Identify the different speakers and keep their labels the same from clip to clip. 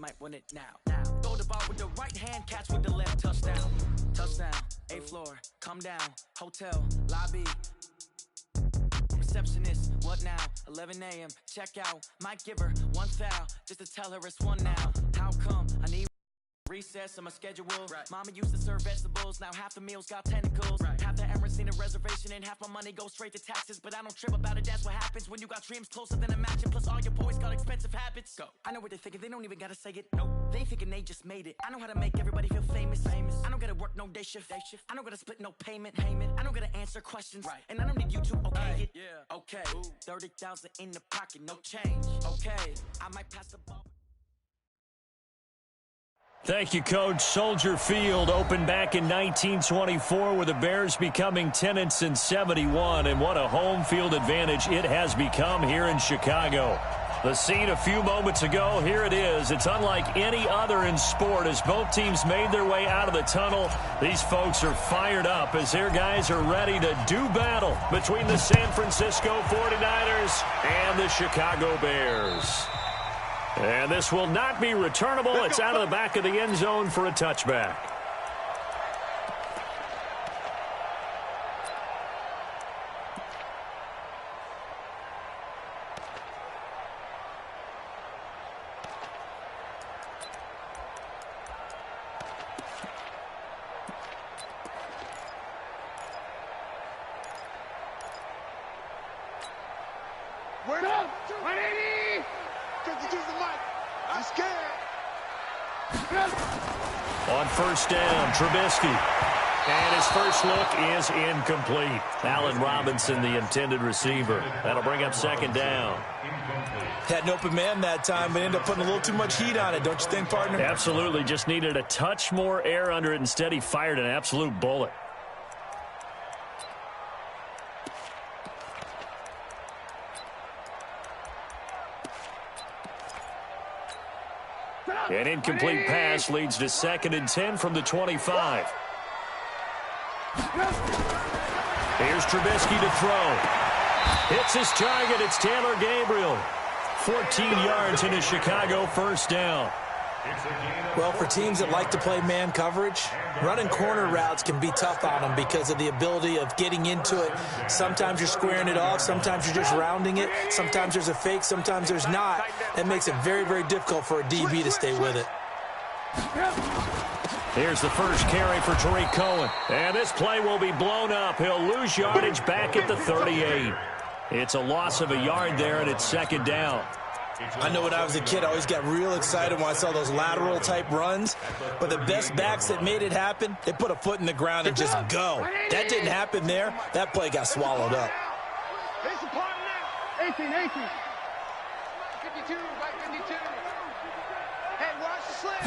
Speaker 1: might win it now. Throw the ball with the right hand, catch with the left, touchdown. Touchdown, 8th floor, come down, hotel, lobby. Receptionist, what now? 11 a.m., check out. Might give her one foul, just to tell her it's one now. How come? I need recess on my schedule. Right. Mama used to serve vegetables, now half the meals got tentacles. Right. Half the Emirates seen a reservation and half my money goes straight to taxes. But I don't trip about it, that's what happens when you got dreams closer than a match. Plus all your boys got expensive habits. Go. I know what they're thinking, they don't even gotta say it. Nope. They thinking they just made it. I know how to make everybody feel famous. I don't gotta work no day shift. I don't gotta split no payment. I don't gotta answer questions. Right. And I don't need you to okay it. Yeah. Okay. 30,000 in the pocket, no change. Okay. I might pass the ball.
Speaker 2: Thank you, Coach. Soldier Field opened back in 1924 with the Bears becoming tenants in 71, and what a home field advantage it has become here in Chicago. The scene a few moments ago, here it is. It's unlike any other in sport as both teams made their way out of the tunnel. These folks are fired up as their guys are ready to do battle between the San Francisco 49ers and the Chicago Bears. And this will not be returnable. It's out of the back of the end zone for a touchback.
Speaker 3: Word up! 180! Use the mic. I'm scared.
Speaker 2: On first down, Trubisky. And his first look is incomplete. Allen Robinson, the intended receiver. That'll bring up second down.
Speaker 4: Had an open man that time, but ended up putting a little too much heat on it, don't you think, partner?
Speaker 2: Absolutely. Just needed a touch more air under it. Instead, he fired an absolute bullet. An incomplete pass leads to 2nd and 10 from the 25. Here's Trubisky to throw. Hits his target. It's Taylor Gabriel. 14 yards in a Chicago first down.
Speaker 4: Well, for teams that like to play man coverage, running corner routes can be tough on them because of the ability of getting into it. Sometimes you're squaring it off. Sometimes you're just rounding it. Sometimes there's a fake. Sometimes there's not. That makes it very, very difficult for a DB to stay with it.
Speaker 2: Here's the first carry for Tariq Cohen. And this play will be blown up. He'll lose yardage back at the 38. It's a loss of a yard there, and it's 2nd down.
Speaker 4: I know when I was a kid, I always got real excited when I saw those lateral-type runs. But the best backs that made it happen, they put a foot in the ground and just go. That didn't happen there. That play got swallowed up.
Speaker 3: 18. 52, right 52. Hey, watch the slip.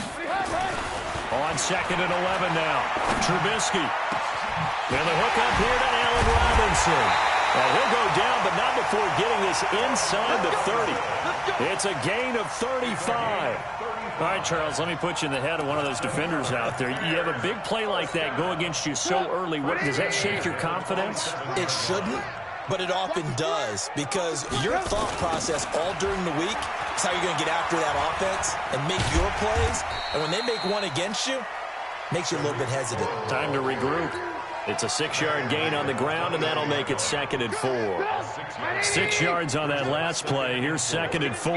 Speaker 2: On 2nd and 11 now. Trubisky. And the hook up here to Allen Robinson. Well, he'll go down, but not before getting this inside the 30. It's a gain of 35. All right, Charles, let me put you in the head of one of those defenders out there. You have a big play like that go against you so early. Does that shake your confidence?
Speaker 4: It shouldn't, but it often does because your thought process all during the week is how you're going to get after that offense and make your plays. And when they make one against you, it makes you a little bit hesitant.
Speaker 2: Time to regroup. It's a 6-yard gain on the ground, and that'll make it 2nd and 4. 6 yards on that last play. Here's 2nd and 4.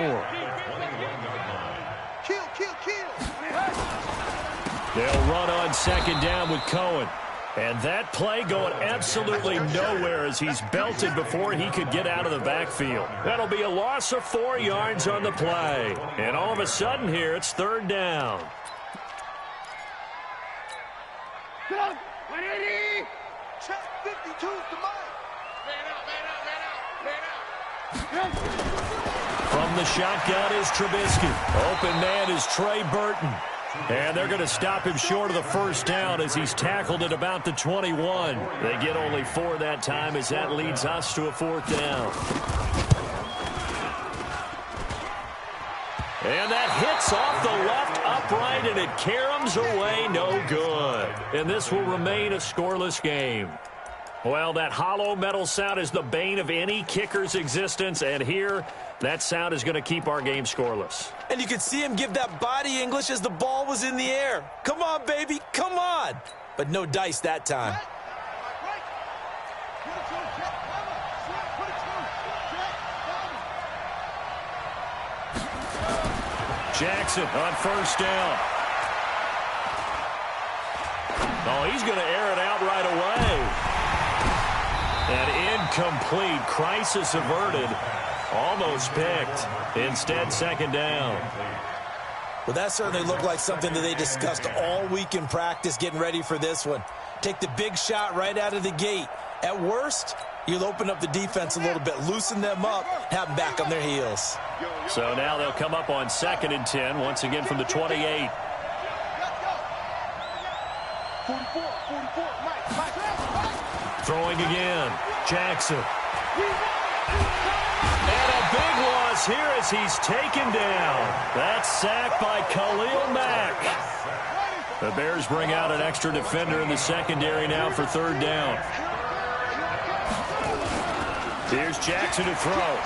Speaker 2: They'll run on 2nd down with Cohen. And that play going absolutely nowhere as he's belted before he could get out of the backfield. That'll be a loss of 4 yards on the play. And all of a sudden here, it's 3rd down.
Speaker 3: 180! Check 52 to Mike. Man out.
Speaker 2: From the shotgun is Trubisky. Open man is Trey Burton. And they're going to stop him short of the first down as he's tackled at about the 21. They get only 4 that time as that leads us to a 4th down. And that hits off the left upright, and it caroms away no good. And this will remain a scoreless game. Well, that hollow metal sound is the bane of any kicker's existence, and here, that sound is going to keep our game scoreless.
Speaker 4: And you could see him give that body English as the ball was in the air. Come on, baby, come on. But no dice that time.
Speaker 2: Jackson on first down. Oh, he's going to air it out right away. And incomplete. Crisis averted. Almost picked. Instead, second down.
Speaker 4: Well, that certainly looked like something that they discussed all week in practice getting ready for this one. Take the big shot right out of the gate. At worst, you'll open up the defense a little bit, loosen them up, have them back on their heels.
Speaker 2: So now they'll come up on 2nd and 10, once again from the 28.
Speaker 3: 44, Mike.
Speaker 2: Throwing again. Jackson. And a big loss here as he's taken down. That's sacked by Khalil Mack. The Bears bring out an extra defender in the secondary now for 3rd down. Here's Jackson to throw.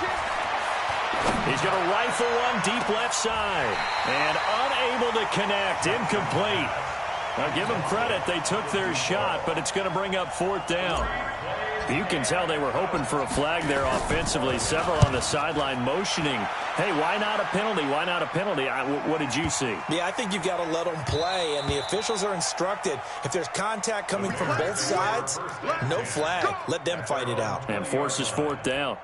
Speaker 2: He's going to rifle one deep left side. And unable to connect. Incomplete. Now, give them credit. They took their shot, but it's going to bring up 4th down. You can tell they were hoping for a flag there offensively. Several on the sideline motioning, hey, why not a penalty? Why not a penalty? What did you see?
Speaker 4: Yeah, I think you've got to let them play, and the officials are instructed. If there's contact coming from both sides, no flag. Let them fight it out.
Speaker 2: And forces 4th down.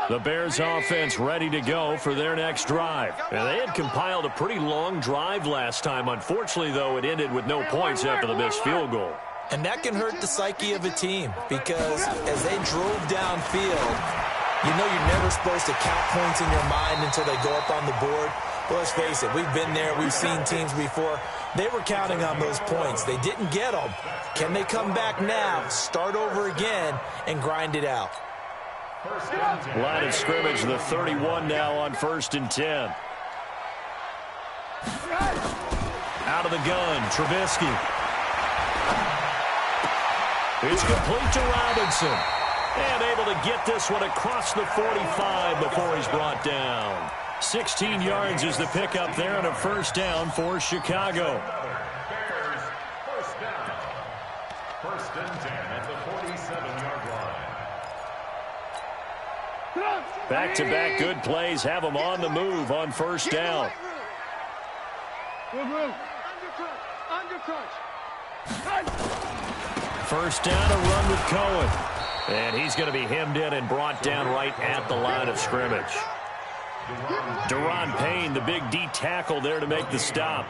Speaker 2: The Bears offense ready to go for their next drive. And they had compiled a pretty long drive last time. Unfortunately, though, it ended with no points after the missed field goal.
Speaker 4: And that can hurt the psyche of a team because as they drove downfield, you know you're never supposed to count points in your mind until they go up on the board. Well, let's face it, we've been there. We've seen teams before. They were counting on those points. They didn't get them. Can they come back now, start over again, and grind it out?
Speaker 2: Line of scrimmage, the 31 now on 1st and 10. Out of the gun, Trubisky. It's complete to Robinson. And able to get this one across the 45 before he's brought down. 16 yards is the pickup there and a 1st down for Chicago.
Speaker 5: Bears, 1st down. 1st and 10 at the 47-yard line.
Speaker 2: Back-to-back good plays have them on the move on 1st down. First down, a run with Cohen. And he's going to be hemmed in and brought down right at the line of scrimmage. Deron Payne, the big D tackle there to make the stop.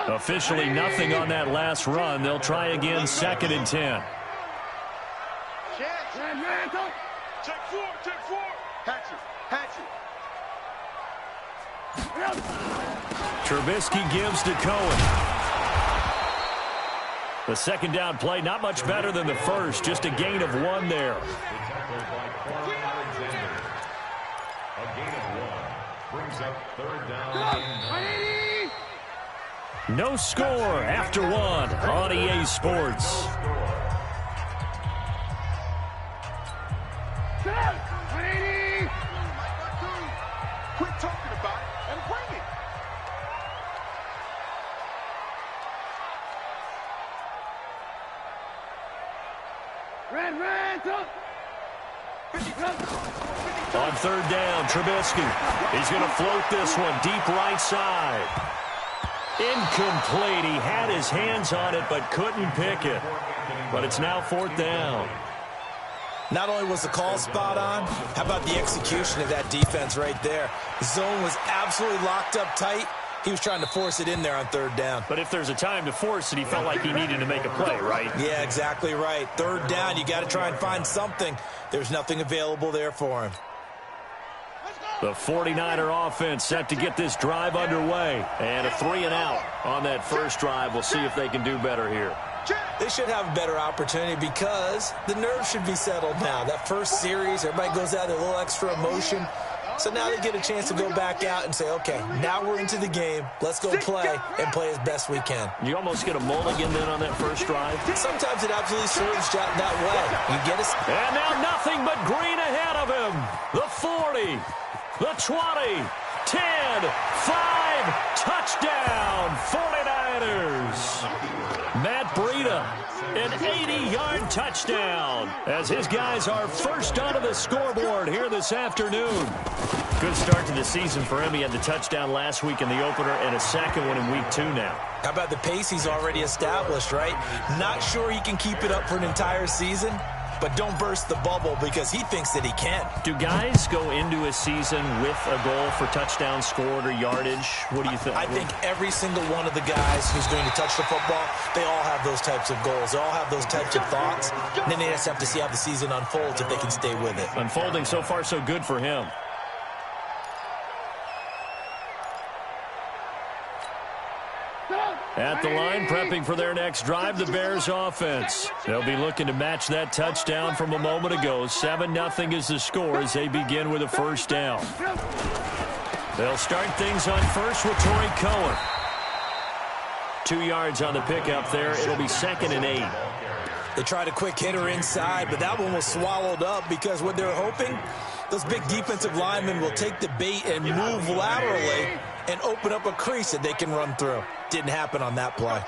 Speaker 2: Officially nothing on that last run. They'll try again 2nd and 10.
Speaker 3: Take four. Hatchet.
Speaker 2: Trubisky gives to Cohen. The 2nd down play, not much better than the first, just a gain of 1 there.
Speaker 5: A gain of 1 brings up 3rd down.
Speaker 2: No score after 1 on EA Sports.
Speaker 3: Quit talking about it and bring it.
Speaker 2: On 3rd down, Trubisky. He's going to float this one deep right side. Incomplete. He had his hands on it but couldn't pick it. But it's now 4th down.
Speaker 4: Not only was the call spot on, how about the execution of that defense right there? The zone was absolutely locked up tight. He was trying to force it in there on 3rd down.
Speaker 2: But if there's a time to force it, he felt like he needed to make a play, right?
Speaker 4: Yeah, exactly right. 3rd down, you got to try and find something. There's nothing available there for him.
Speaker 2: The 49er offense set to get this drive underway. And a 3-and-out on that first drive. We'll see if they can do better here.
Speaker 4: They should have a better opportunity because the nerves should be settled now. That first series, everybody goes out, a little extra emotion. So now they get a chance to go back out and say, okay, now we're into the game. Let's go play and play as best we can.
Speaker 2: You almost get a mulligan then on that first drive.
Speaker 4: Sometimes it absolutely serves that way. You get us?
Speaker 2: And now nothing but green ahead of him. The 40, the 20, 10, 5, touchdown, 49ers. Matt Breida, an 80-yard touchdown as his guys are first onto the scoreboard here this afternoon. Good start to the season for him. He had the touchdown last week in the opener and a second one in week 2 now.
Speaker 4: How about the pace he's already established, right? Not sure he can keep it up for an entire season, but don't burst the bubble because he thinks that he can.
Speaker 2: Do guys go into a season with a goal for touchdown scored or yardage? What do you think?
Speaker 4: I think every single one of the guys who's going to touch the football, they all have those types of goals. They all have those types of thoughts. And then they just have to see how the season unfolds if they can stay with it.
Speaker 2: Unfolding so far so good for him. At the line, prepping for their next drive, the Bears offense. They'll be looking to match that touchdown from a moment ago. 7-0 is the score as they begin with a first down. They'll start things on first with Torrey Cohen. 2 yards on the pickup there. It'll be 2nd and 8.
Speaker 4: They tried a quick hitter inside, but that one was swallowed up because what they're hoping, those big defensive linemen will take the bait and move laterally and open up a crease that they can run through. Didn't happen on that play.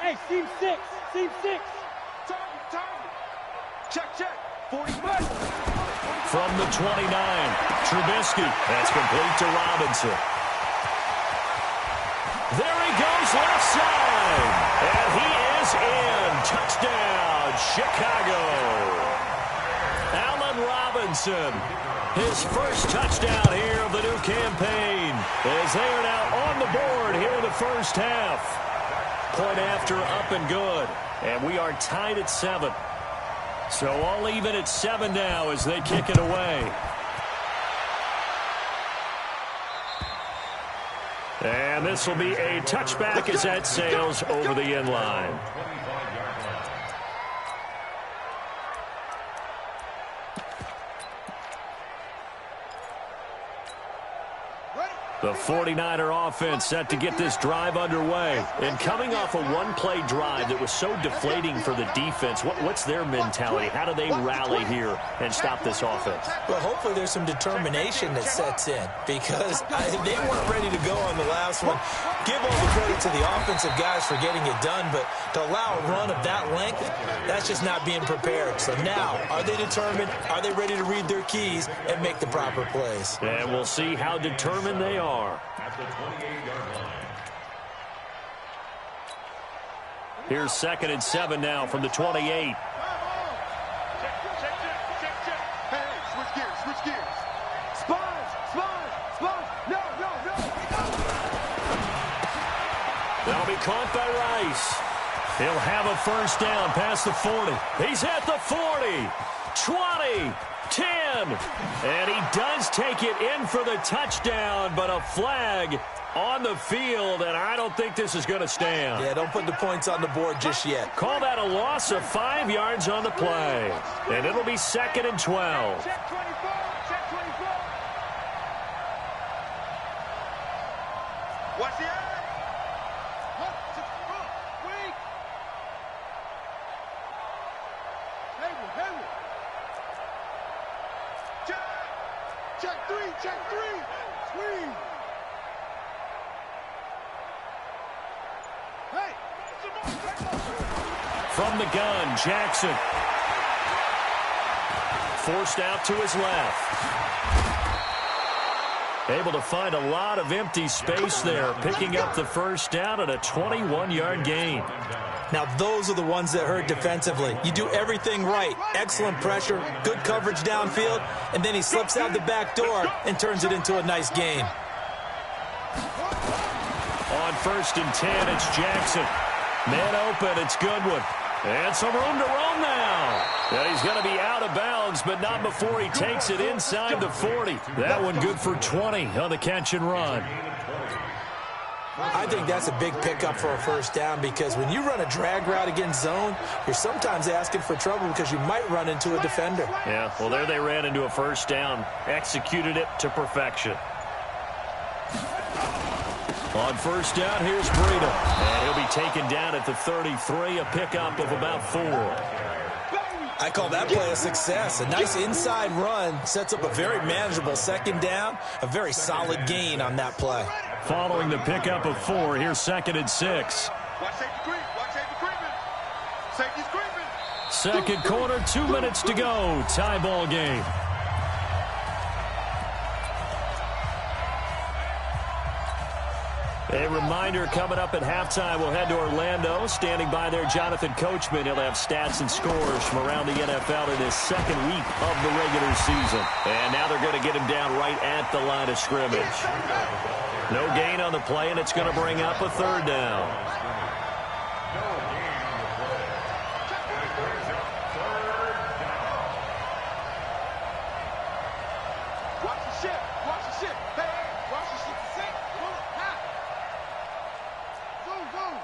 Speaker 3: Hey, seam 6. Seam 6. Check. 45.
Speaker 2: From the 29, Trubisky. That's complete to Robinson. There he goes left side. And he is in. Touchdown, Chicago. Allen Robinson. His first touchdown here of the new campaign as they are now on the board here in the first half. Point after up and good. And we are tied at 7. So all even at 7 now as they kick it away. And this will be a touchback as that sails over the end line. The 49er offense set to get this drive underway. And coming off a one-play drive that was so deflating for the defense, what's their mentality? How do they rally here and stop this offense?
Speaker 4: Well, hopefully there's some determination that sets in because they weren't ready to go on the last one. Give all the credit to the offensive guys for getting it done, but to allow a run of that length, that's just not being prepared. So now, are they determined? Are they ready to read their keys and make the proper plays?
Speaker 2: And we'll see how determined they are.
Speaker 5: At the 28-yard line.
Speaker 2: Here's 2nd and 7 now from the 28.
Speaker 3: Check. Hey, switch gears. Spons. No.
Speaker 2: That'll be caught by Rice. He'll have a first down past the 40. He's at the 40, 20, 10. And he does take it in for the touchdown, but a flag on the field, and I don't think this is going to stand.
Speaker 4: Yeah, don't put the points on the board just yet.
Speaker 2: Call that a loss of 5 yards on the play. And it'll be 2nd and 12.
Speaker 3: Check 24. What's the eye? Weak. Hayward. Check 3. Squeeze. Hey.
Speaker 2: From the gun, Jackson. Forced out to his left. Able to find a lot of empty space there, picking up the first down at a 21-yard gain.
Speaker 4: Now, those are the ones that hurt defensively. You do everything right. Excellent pressure, good coverage downfield, and then he slips out the back door and turns it into a nice gain.
Speaker 2: On 1st and 10, it's Jackson. Man open, it's Goodwin. And some room to roam now. And he's going to be out of bounds, but not before he takes it inside the 40. That one good for 20 on the catch and run.
Speaker 4: I think that's a big pickup for a first down because when you run a drag route against zone, you're sometimes asking for trouble because you might run into a defender.
Speaker 2: Yeah, well, there they ran into a first down, executed it to perfection. On first down, here's Breida. And he'll be taken down at the 33, a pickup of about 4.
Speaker 4: I call that play a success. A nice inside run sets up a very manageable second down, a very solid gain on that play.
Speaker 2: Following the pickup of 4, here's 2nd and 6.
Speaker 3: Watch safety creep. Watch safety creeping. Safety's creeping.
Speaker 2: Second quarter, 2 minutes to go. Tie ball game. A reminder coming up at halftime, we'll head to Orlando. Standing by there, Jonathan Coachman. He'll have stats and scores from around the NFL in his second week of the regular season. And now they're going to get him down right at the line of scrimmage. No gain on the play, and it's going to bring up a 3rd down.
Speaker 3: Watch the ship. Watch the ship. Hey, watch the ship. Sink. Move. High. Zoom, zoom.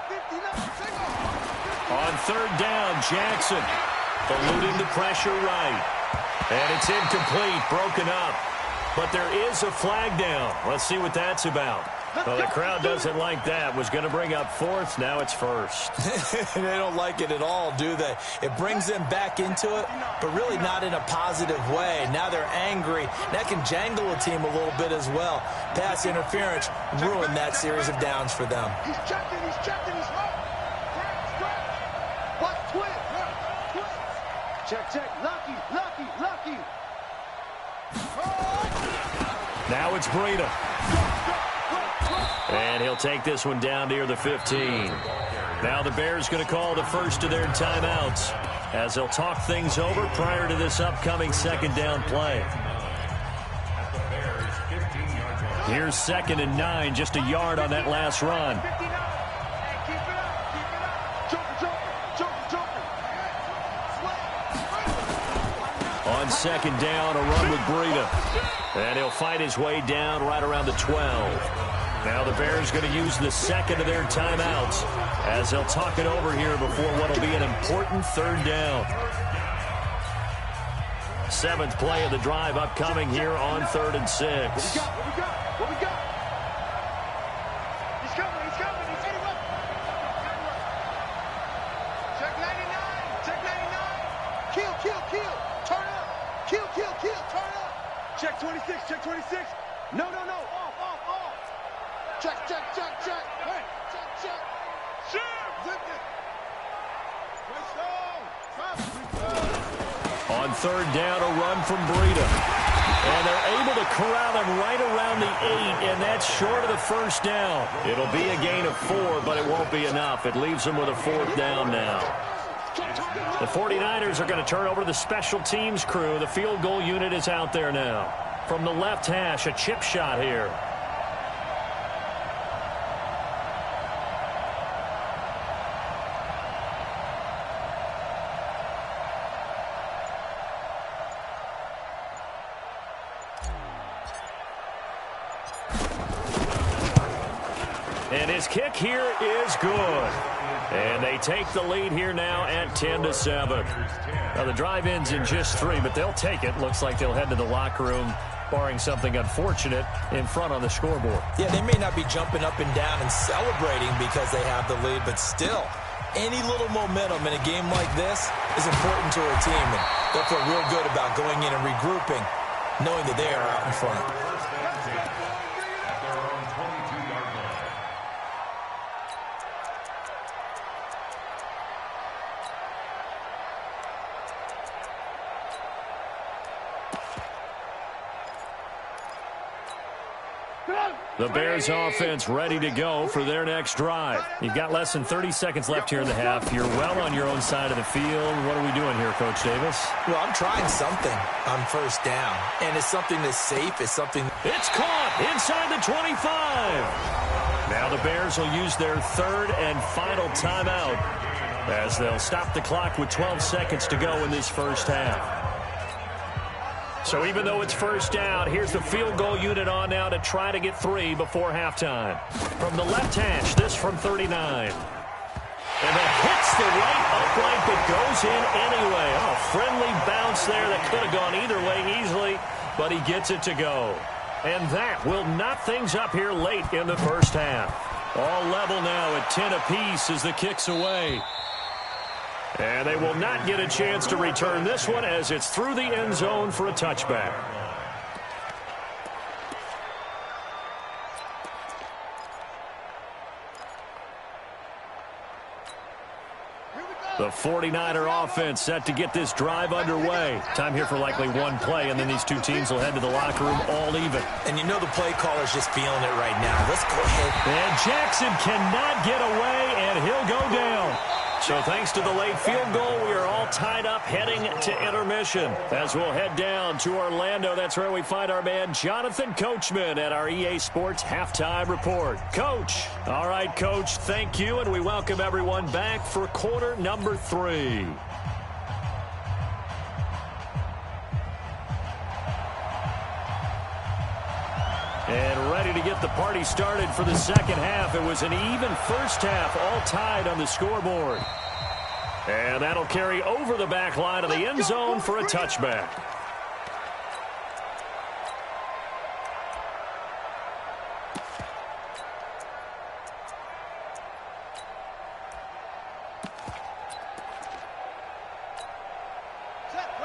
Speaker 3: 59. Take off.
Speaker 2: On 3rd down, Jackson eluding the pressure right. And it's incomplete, broken up. But there is a flag down. Let's see what that's about. Well, the crowd doesn't like that. Was going to bring up 4th. Now it's 1st.
Speaker 4: They don't like it at all, do they? It brings them back into it, but really not in a positive way. Now they're angry. That can jangle a team a little bit as well. Pass interference ruined that series of downs for them.
Speaker 3: He's checking. He's checking. He's hurt. Watch twist. Check, check. Lucky, lucky, lucky.
Speaker 2: Now it's Breida. And he'll take this one down near the 15. Now the Bears going to call the first of their timeouts as they'll talk things over prior to this upcoming 2nd down play. Here's 2nd and 9, just a yard on that last run. On 2nd down, a run with Breida. And he'll fight his way down right around the 12. Now the Bears going to use the 2nd of their timeouts as they'll talk it over here before what will be an important 3rd down. 7th play of the drive upcoming here on 3rd and 6.
Speaker 3: What we got? What we got? He's coming. He's coming. He's hitting up. Check 99. Check 99. Kill, kill, kill. Turn up. Kill, kill, kill. Turn up. Check 26. Check 26. No, no, no. Off, off, off. Check, check, check, check. Hey, check, check. Shoot. Zip it.
Speaker 2: On 3rd down, a run from Breida. And they're able to corral him right around the 8, and that's short of the 1st down. It'll be a gain of 4, but it won't be enough. It leaves them with a 4th down now. The 49ers are going to turn over to the special teams crew. The field goal unit is out there now. From the left hash, a chip shot here. And his kick here is good. And they take the lead here now at 10-7. Now the drive ends in just 3, but they'll take it. Looks like they'll head to the locker room, barring something unfortunate, in front on the scoreboard.
Speaker 4: Yeah, they may not be jumping up and down and celebrating because they have the lead, but still, any little momentum in a game like this is important to a team, and they'll feel real good about going in and regrouping, knowing that they are out in front.
Speaker 2: The Bears offense ready to go for their next drive. You've got less than 30 seconds left here in the half. You're well on your own side of the field. What are we doing here, Coach Davis?
Speaker 4: Well, I'm trying something on 1st down, and it's something that's safe. It's something.
Speaker 2: It's caught inside the 25. Now the Bears will use their 3rd and final timeout as they'll stop the clock with 12 seconds to go in this first half. So even though it's first down, here's the field goal unit on now to try to get 3 before halftime. From the left hash, this from 39. And that hits the right upright but goes in anyway. Oh, friendly bounce there that could have gone either way easily, but he gets it to go. And that will knot things up here late in the first half. All level now at 10 apiece as the kick's away. And they will not get a chance to return this one as it's through the end zone for a touchback. The 49er offense set to get this drive underway. Time here for likely one play, and then these two teams will head to the locker room all even.
Speaker 4: And you know the play caller's just feeling it right now. Let's go ahead.
Speaker 2: And Jackson cannot get away, and he'll go down. So thanks to the late field goal, we are all tied up heading to intermission. As we'll head down to Orlando, that's where we find our man Jonathan Coachman at our EA Sports Halftime Report. Coach. All right, Coach, thank you, and we welcome everyone back for quarter number 3. And ready to get the party started for the second half. It was an even first half, all tied on the scoreboard. And that'll carry over the back line of the end zone for a touchback.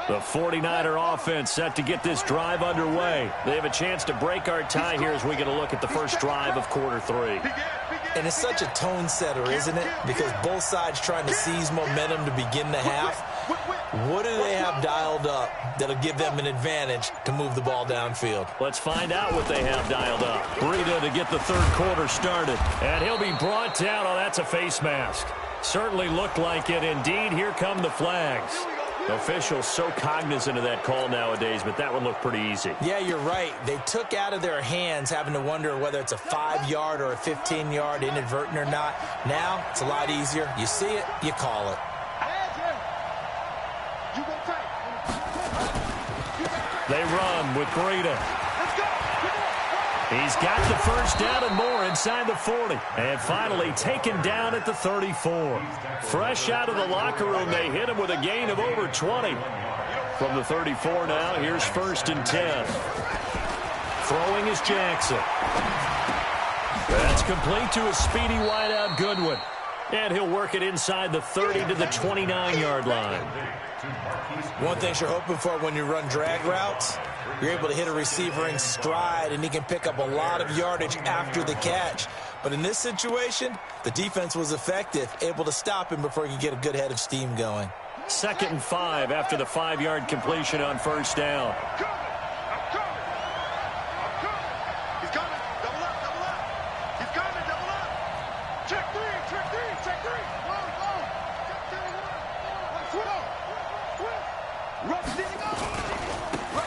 Speaker 2: The 49er offense set to get this drive underway. They have a chance to break our tie here as we get a look at the first drive of quarter 3.
Speaker 4: And it's such a tone setter, isn't it? Because both sides trying to seize momentum to begin the half. What do they have dialed up that'll give them an advantage to move the ball downfield?
Speaker 2: Let's find out what they have dialed up. Breida to get the third quarter started. And he'll be brought down. Oh, that's a face mask. Certainly looked like it. Indeed, here come the flags. Officials so cognizant of that call nowadays, but that one looked pretty easy.
Speaker 4: Yeah, you're right. They took out of their hands having to wonder whether it's a 5-yard or a 15-yard inadvertent or not. Now, it's a lot easier. You see it, you call it.
Speaker 2: They run with Breida. He's got the first down and more inside the 40. And finally taken down at the 34. Fresh out of the locker room, they hit him with a gain of over 20. From the 34 now, here's 1st and 10. Throwing is Jackson. That's complete to a speedy wideout Goodwin. And he'll work it inside the 30 to the 29-yard line.
Speaker 4: One thing you're hoping for when you run drag routes, you're able to hit a receiver in stride, and he can pick up a lot of yardage after the catch. But in this situation, the defense was effective, able to stop him before he could get a good head of steam going.
Speaker 2: 2nd and 5 after the 5-yard completion on first down.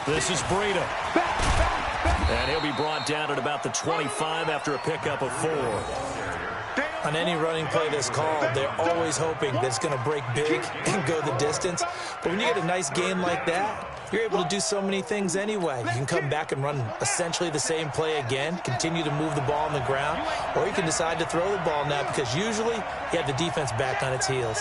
Speaker 2: This is Breida. And he'll be brought down at about the 25 after a pickup of 4.
Speaker 4: On any running play that's called, they're always hoping that it's going to break big and go the distance. But when you get a nice game like that, you're able to do so many things anyway. You can come back and run essentially the same play again, continue to move the ball on the ground, or you can decide to throw the ball now because usually you have the defense back on its heels.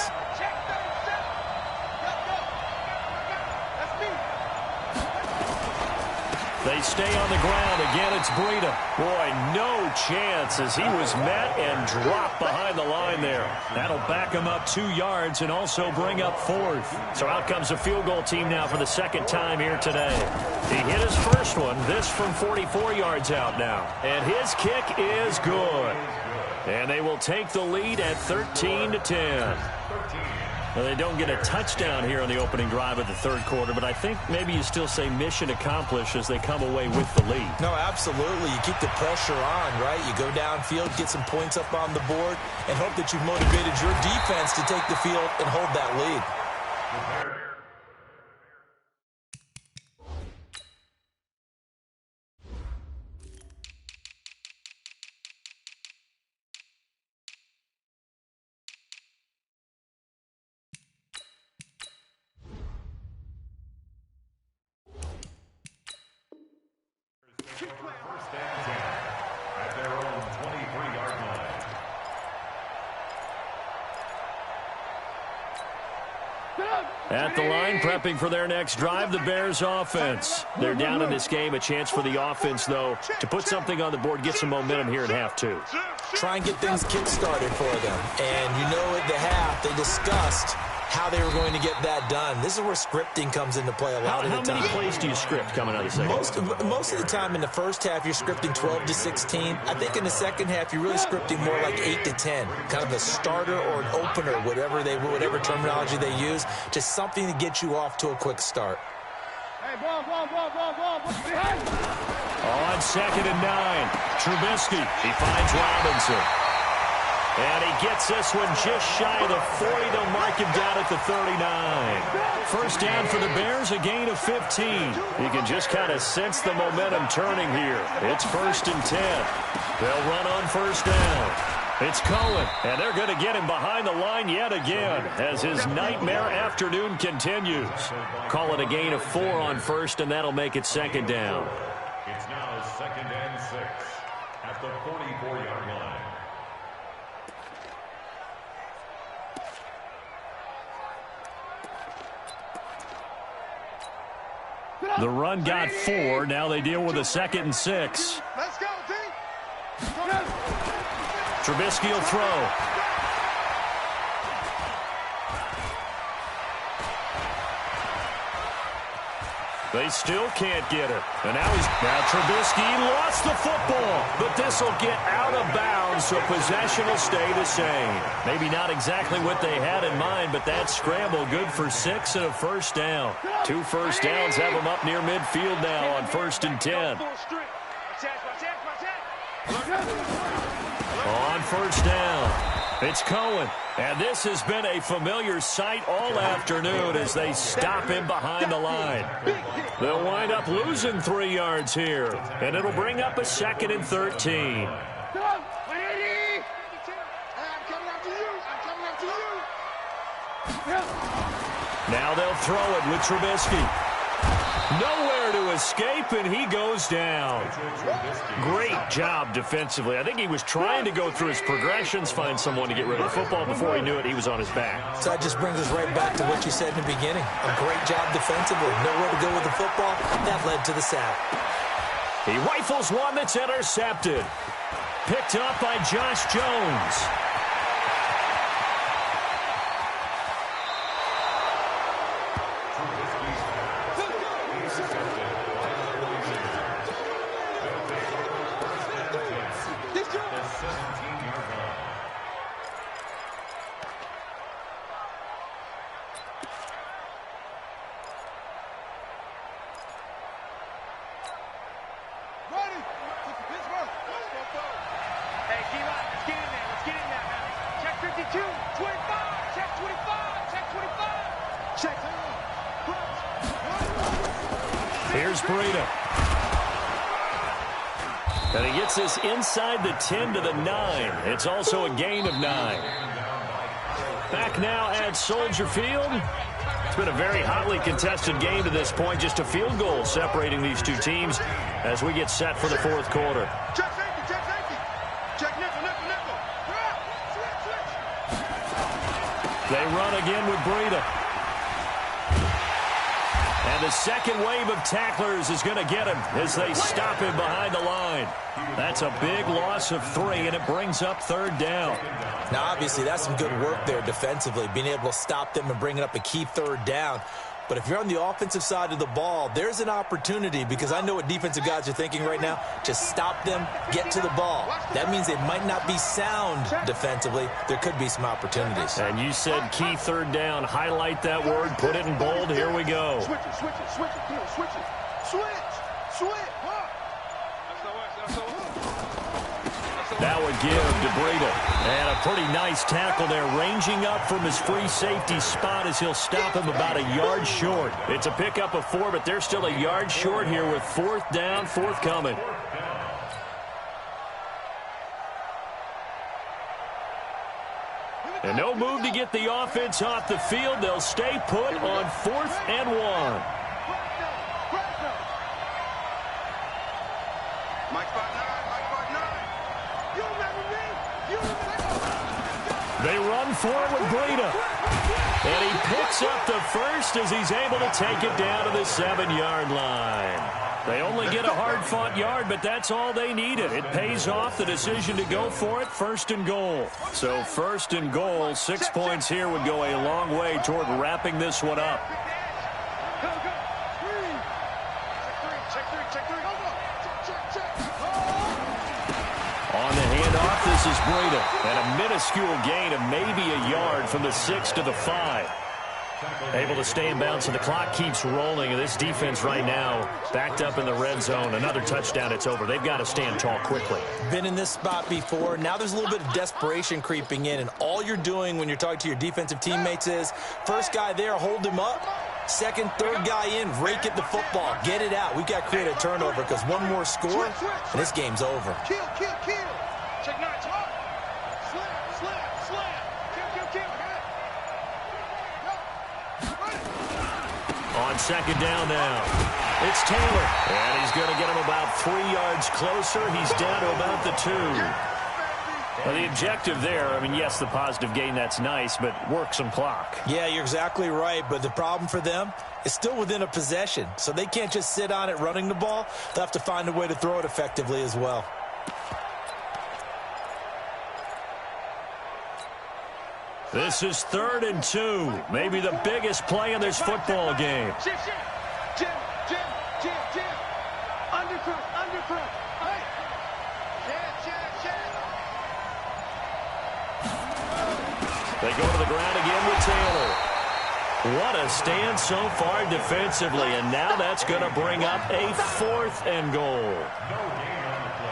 Speaker 2: They stay on the ground. Again, it's Breida. Boy, no chance as he was met and dropped behind the line there. That'll back him up 2 yards and also bring up 4th. So out comes a field goal team now for the 2nd time here today. He hit his first one. This from 44 yards out now. And his kick is good. And they will take the lead at 13-10. Well, they don't get a touchdown here on the opening drive of the 3rd quarter, but I think maybe you still say mission accomplished as they come away with the lead.
Speaker 4: No, absolutely. You keep the pressure on, right? You go downfield, get some points up on the board, and hope that you've motivated your defense to take the field and hold that lead.
Speaker 2: At the line, prepping for their next drive, the Bears offense. They're down in this game. A chance for the offense, though, to put something on the board, get some momentum here in half two.
Speaker 4: Try and get things kick-started for them. And you know at the half, they discussed how they were going to get that done. This is where scripting comes into play a lot of the time.
Speaker 2: How many plays do you script coming out of the second?
Speaker 4: Most of the time in the first half, you're scripting 12 to 16. I think in the second half, you're really scripting more like 8 to 10. Kind of a starter or an opener, whatever terminology they use. Just something to get you off to a quick start.
Speaker 2: On 2nd and 9, Trubisky. He finds Robinson. And he gets this one just shy of the 40. They'll mark him down at the 39. First down for the Bears, a gain of 15. You can just kind of sense the momentum turning here. It's 1st and 10. They'll run on first down. It's Cohen, and they're going to get him behind the line yet again as his nightmare afternoon continues. Call it a gain of 4 on first, and that'll make it 2nd down.
Speaker 5: It's now 2nd and 6 at the 44-yard line.
Speaker 2: The run got 4. Now they deal with a 2nd and 6.
Speaker 3: Let's go, team.
Speaker 2: Trubisky will throw. They still can't get it. And now Trubisky lost the football. But this will get out of bounds, so possession will stay the same. Maybe not exactly what they had in mind, but that scramble good for 6 and a first down. 2 first downs have them up near midfield now on 1st and 10. On first down, it's Cohen. And this has been a familiar sight all afternoon as they stop him behind the line. They'll wind up losing 3 yards here, and it'll bring up a 2nd and 13. Now they'll throw it with Trubisky. Nowhere to escape, and he goes down. Great job defensively. I think he was trying to go through his progressions, find someone to get rid of the football. Before he knew it, he was on his back.
Speaker 4: So that just brings us right back to what you said in the beginning. A great job defensively. Nowhere to go with the football. That led to the sack.
Speaker 2: He rifles one that's intercepted. Picked up by Josh Jones. Here's Breida. And he gets this inside the 10 to the 9. It's also a gain of 9. Back now at Soldier Field. It's been a very hotly contested game to this point. Just a field goal separating these two teams as we get set for the 4th quarter.
Speaker 3: Check safety, check safety. Check nickel, nickel, nickel. Switch.
Speaker 2: They run again with Breida. And the second wave of tacklers is going to get him as they stop him behind the line. That's a big loss of 3, and it brings up 3rd down.
Speaker 4: Now, obviously, that's some good work there defensively, being able to stop them and bringing up a key 3rd down. But if you're on the offensive side of the ball, there's an opportunity, because I know what defensive guys are thinking right now. Just stop them, get to the ball. That means they might not be sound defensively. There could be some opportunities.
Speaker 2: And you said key 3rd down. Highlight that word. Put it in bold. Here we go.
Speaker 3: Switch it, switch it, switch it, switch it. Switch, switch.
Speaker 2: That would give to Breida. And a pretty nice tackle there, ranging up from his free safety spot as he'll stop him about a yard short. It's a pickup of 4, but they're still a yard short here with 4th down, forthcoming. And no move to get the offense off the field. They'll stay put on 4th and 1. They run for it with Breida. And he picks picks up the first as he's able to take it down to the 7-yard line. They only get a hard-fought yard, but that's all they needed. It pays off the decision to go for it, 1st and goal. So 1st and goal, 6 points here would go a long way toward wrapping this one up. On the handoff, this is Breda. And a minuscule gain of maybe a yard from the 6 to the 5. Able to stay in bounds, and the clock keeps rolling. And this defense right now backed up in the red zone. Another touchdown, it's over. They've got to stand tall quickly.
Speaker 4: Been in this spot before. Now there's a little bit of desperation creeping in, and all you're doing when you're talking to your defensive teammates is, first guy there, hold him up. Second, third guy in, rake at the football. Get it out. We've got to create a turnover because one more score, and this game's over.
Speaker 3: Kill. Check 9. Slam. Kill.
Speaker 2: On 2nd down now, it's Taylor. And he's going to get him about 3 yards closer. He's down to about the 2. Well, the objective there, I mean, yes, the positive gain, that's nice, but work some clock.
Speaker 4: Yeah, you're exactly right, but the problem for them is still within a possession, so they can't just sit on it running the ball. They'll have to find a way to throw it effectively as well.
Speaker 2: This is 3rd and 2, maybe the biggest play in this football game.
Speaker 3: Jim. Undercross. Hey.
Speaker 2: They go to the ground again with Taylor. What a stand so far defensively, and now that's going to bring up a 4th and goal.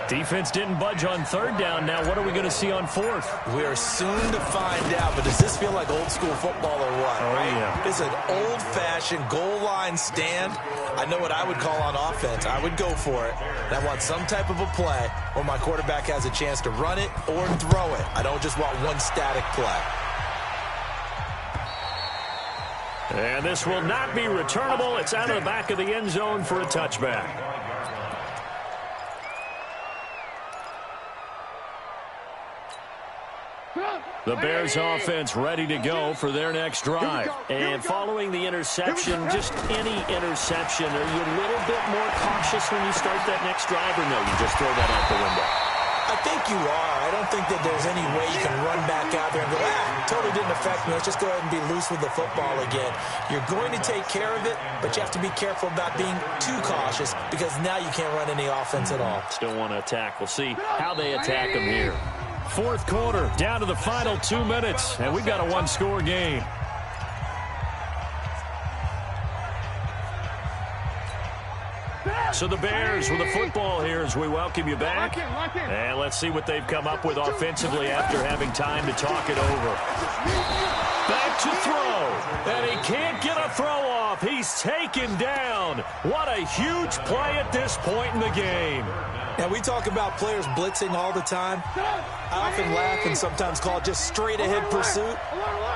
Speaker 2: Defense didn't budge on 3rd down. Now what are we going to see on 4th?
Speaker 4: We are soon to find out, but does this feel like old school football or what?
Speaker 2: Oh, yeah.
Speaker 4: It's an old-fashioned goal line stand. I know what I would call on offense. I would go for it. And I want some type of a play where my quarterback has a chance to run it or throw it. I don't just want one static play.
Speaker 2: And this will not be returnable. It's out of the back of the end zone for a touchback. The Bears offense ready to go for their next drive. And following the interception, just any interception, are you a little bit more cautious when you start that next drive, or no, you just throw that out the window?
Speaker 4: I think you are. I don't think that there's any way you can run back out there and go, totally didn't affect me. Let's just go ahead and be loose with the football again. You're going to take care of it, but you have to be careful about being too cautious because now you can't run any offense at all.
Speaker 2: Still want to attack. We'll see how they attack them here. 4th quarter, down to the final 2 minutes, and we've got a 1-score game. So the Bears with the football here as we welcome you back. And let's see what they've come up with offensively after having time to talk it over. Back to throw. And he can't get a throw off. He's taken down. What a huge play at this point in the game.
Speaker 4: Now, we talk about players blitzing all the time. I often laugh and sometimes call it just straight-ahead pursuit.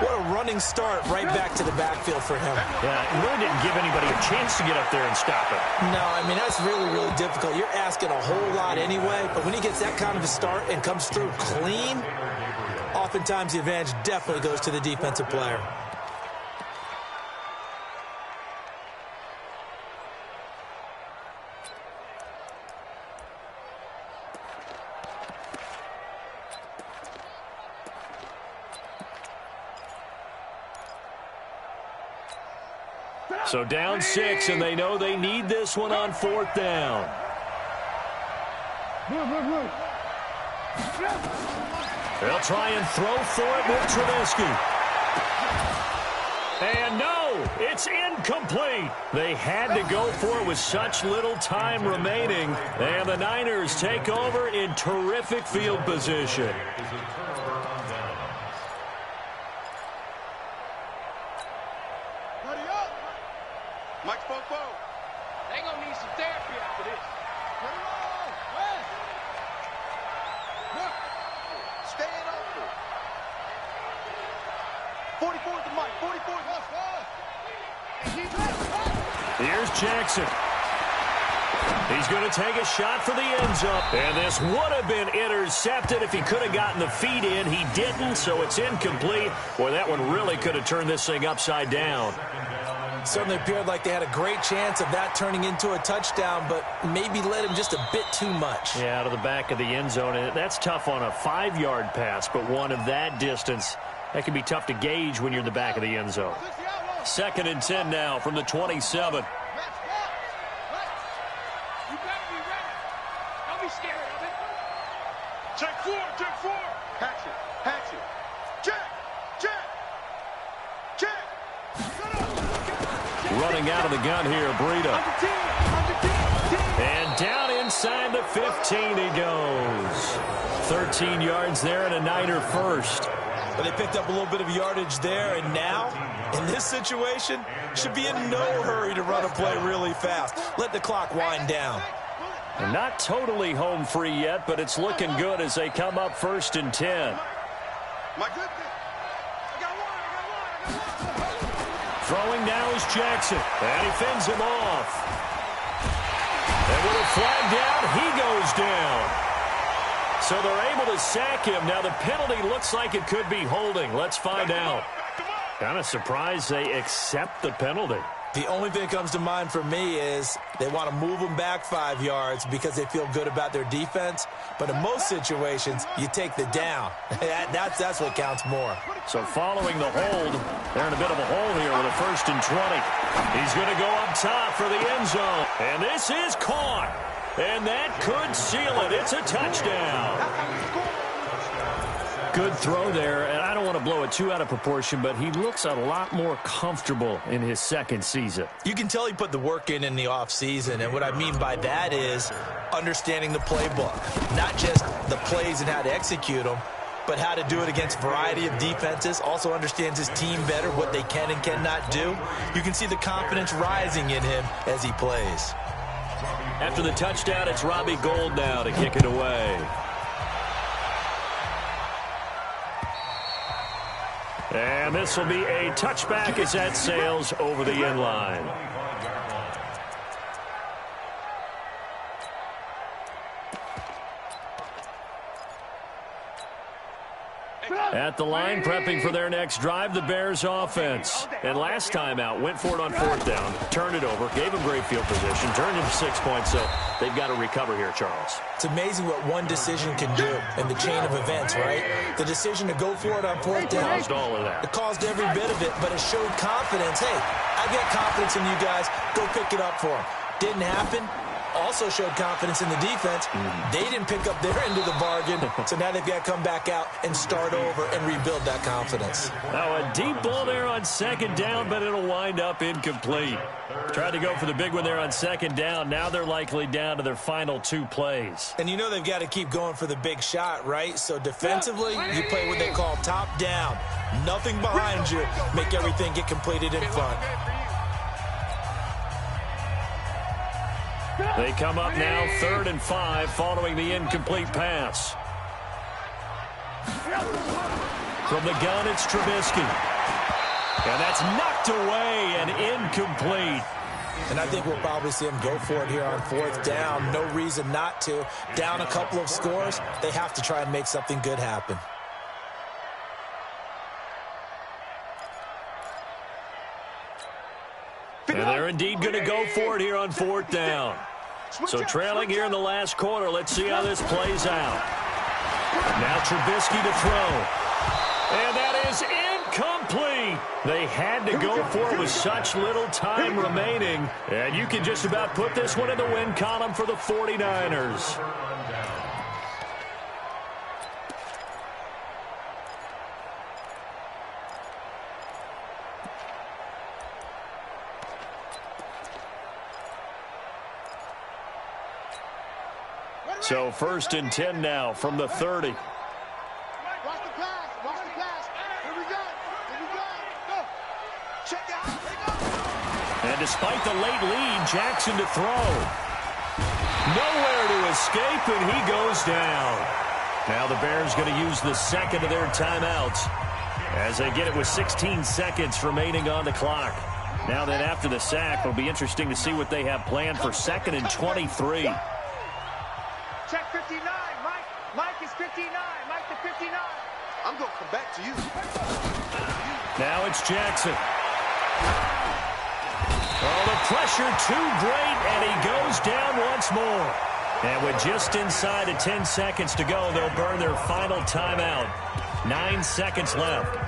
Speaker 4: What a running start right back to the backfield for him.
Speaker 2: Yeah, it really didn't give anybody a chance to get up there and stop it.
Speaker 4: No, I mean, that's really, really difficult. You're asking a whole lot anyway, but when he gets that kind of a start and comes through clean, oftentimes the advantage definitely goes to the defensive player.
Speaker 2: So down 6, and they know they need this one on 4th down. They'll try and throw for it with Trubisky. And no, it's incomplete. They had to go for it with such little time remaining. And the Niners take over in terrific field position.
Speaker 3: Mike Fofo. They gonna need some therapy after this. Put it on. West. Look. Staying open. 44 to Mike. 44 to us.
Speaker 2: Here's Jackson. He's going to take a shot for the end zone. And this would have been intercepted if he could have gotten the feet in. He didn't, so it's incomplete. Boy, that one really could have turned this thing upside down.
Speaker 4: Certainly appeared like they had a great chance of that turning into a touchdown, but maybe led him just a bit too much.
Speaker 2: Yeah, out of the back of the end zone. And that's tough on a 5-yard pass, but one of that distance, that can be tough to gauge when you're in the back of the end zone. 2nd and 10 now from the 27.
Speaker 3: Check 4, check 4. Hatchet. Check.
Speaker 2: Running out of the gun here, Breida. And down inside the 15 he goes. 13 yards there and a Niner first.
Speaker 4: But they picked up a little bit of yardage there, and now, in this situation, should be in no hurry to run a play really fast. Let the clock wind down.
Speaker 2: And not totally home free yet, but it's looking good as they come up 1st and 10.
Speaker 3: My goodness. I got one.
Speaker 2: Throwing now is Jackson, and he fends him off. And with a flag down, he goes down. So they're able to sack him. Now the penalty looks like it could be holding. Let's find out. Kind of surprised they accept the penalty.
Speaker 4: The only thing that comes to mind for me is they want to move them back 5 yards because they feel good about their defense. But in most situations, you take the down. That's what counts more.
Speaker 2: So following the hold, they're in a bit of a hole here with a 1st and 20. He's going to go up top for the end zone. And this is caught. And that could seal it. It's a touchdown. Good throw there, and I don't want to blow it too out of proportion, but he looks a lot more comfortable in his 2nd season.
Speaker 4: You can tell he put the work in the offseason, and what I mean by that is understanding the playbook. Not just the plays and how to execute them, but how to do it against a variety of defenses. Also understands his team better, what they can and cannot do. You can see the confidence rising in him as he plays.
Speaker 2: After the touchdown, it's Robbie Gould now to kick it away. And this will be a touchback as that sails over the end line. At the line, prepping for their next drive, the Bears offense. And last time out, went for it on 4th down, turned it over, gave them great field position, turned into 6 points, so they've got to recover here, Charles.
Speaker 4: It's amazing what one decision can do in the chain of events, right? The decision to go for it on 4th down.
Speaker 2: Caused all of that.
Speaker 4: It caused every bit of it, but it showed confidence. Hey, I've got confidence in you guys. Go pick it up for them. Didn't happen. Also showed confidence in the defense. They didn't pick up their end of the bargain, so now they've got to come back out and start over and rebuild that confidence.
Speaker 2: Now a deep ball there on 2nd down, but it'll wind up incomplete. Tried to go for the big one there on 2nd down. Now they're likely down to their final 2 plays.
Speaker 4: And you know they've got to keep going for the big shot, right? So defensively, you play what they call top down. Nothing behind you. Make everything get completed in front.
Speaker 2: They come up now 3rd and 5 following the incomplete pass. From the gun, it's Trubisky. And that's knocked away and incomplete.
Speaker 4: And I think we'll probably see him go for it here on 4th down. No reason not to. Down a couple of scores, they have to try and make something good happen.
Speaker 2: And they're indeed going to go for it here on 4th down. So trailing here in the last quarter, let's see how this plays out. Now Trubisky to throw. And that is incomplete. They had to go for it with such little time remaining. And you can just about put this one in the win column for the 49ers. So 1st and 10 now from the 30.
Speaker 3: Watch the pass. Watch the pass. Here we go. Here we go. Go. Check out.
Speaker 2: And despite the late lead, Jackson to throw. Nowhere to escape, and he goes down. Now the Bears going to use the 2nd of their timeouts as they get it with 16 seconds remaining on the clock. Now then, after the sack, it'll be interesting to see what they have planned for 2nd and 23.
Speaker 3: Check 59, Mike. Mike is 59. Mike to 59. I'm going to come back to you.
Speaker 2: Now it's Jackson. Oh, the pressure too great, and he goes down once more. And with just inside of 10 seconds to go, they'll burn their final timeout. 9 seconds left.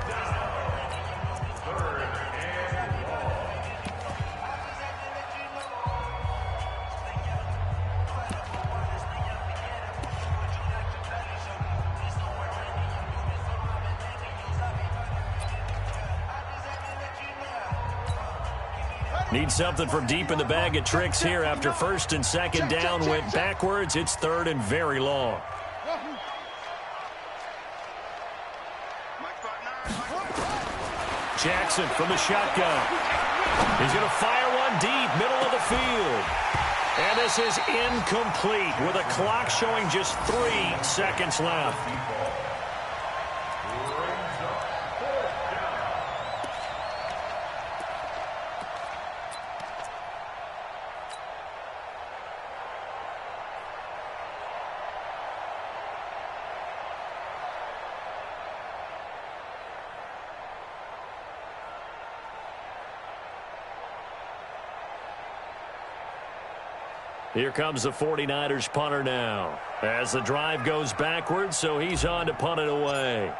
Speaker 2: Need something from deep in the bag of tricks here after 1st and 2nd down went backwards. It's 3rd and very long. Jackson from the shotgun. He's going to fire one deep, middle of the field. And this is incomplete with a clock showing just 3 seconds left. Here comes the 49ers punter now as the drive goes backwards, so he's on to punt it away.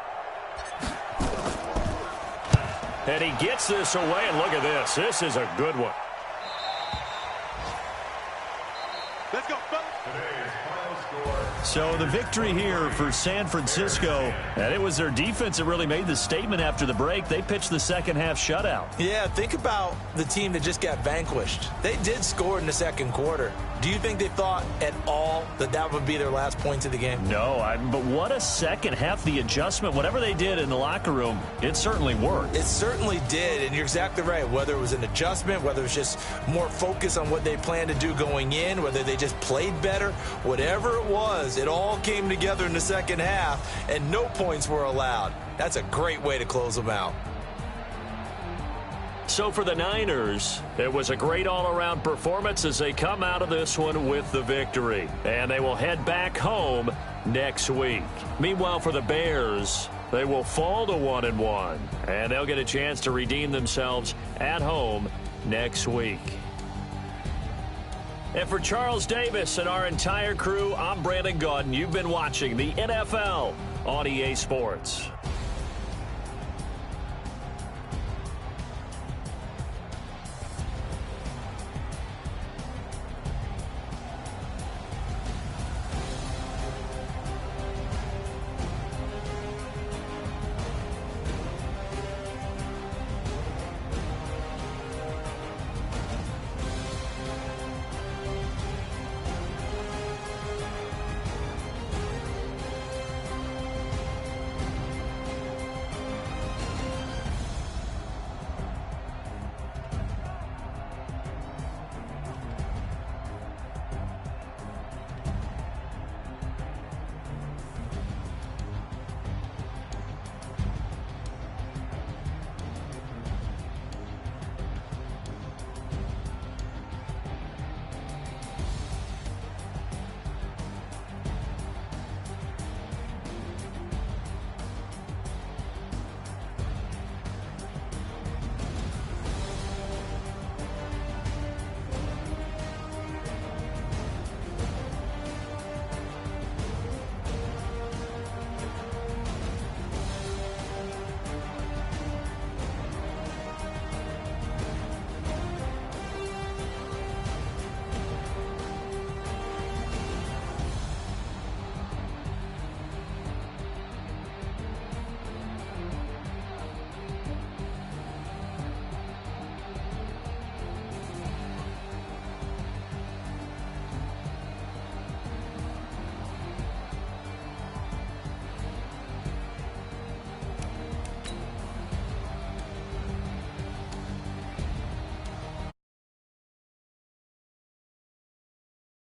Speaker 2: And he gets this away, and look at this. This is a good one.
Speaker 3: Let's go, fellas.
Speaker 2: So the victory here for San Francisco, and it was their defense that really made the statement after the break. They pitched the second half shutout.
Speaker 4: Yeah, think about the team that just got vanquished. They did score in the second quarter. Do you think they thought at all that that would be their last points of the game?
Speaker 2: No, but what a second half. The adjustment, whatever they did in the locker room, it certainly worked.
Speaker 4: It certainly did, and you're exactly right. Whether it was an adjustment, whether it was just more focus on what they planned to do going in, whether they just played better, whatever it was, it all came together in the second half, and no points were allowed. That's a great way to close them out.
Speaker 2: So for the Niners, it was a great all-around performance as they come out of this one with the victory. And they will head back home next week. Meanwhile, for the Bears, they will fall to 1-1. And they'll get a chance to redeem themselves at home next week. And for Charles Davis and our entire crew, I'm Brandon Gaudin. You've been watching the NFL on EA Sports.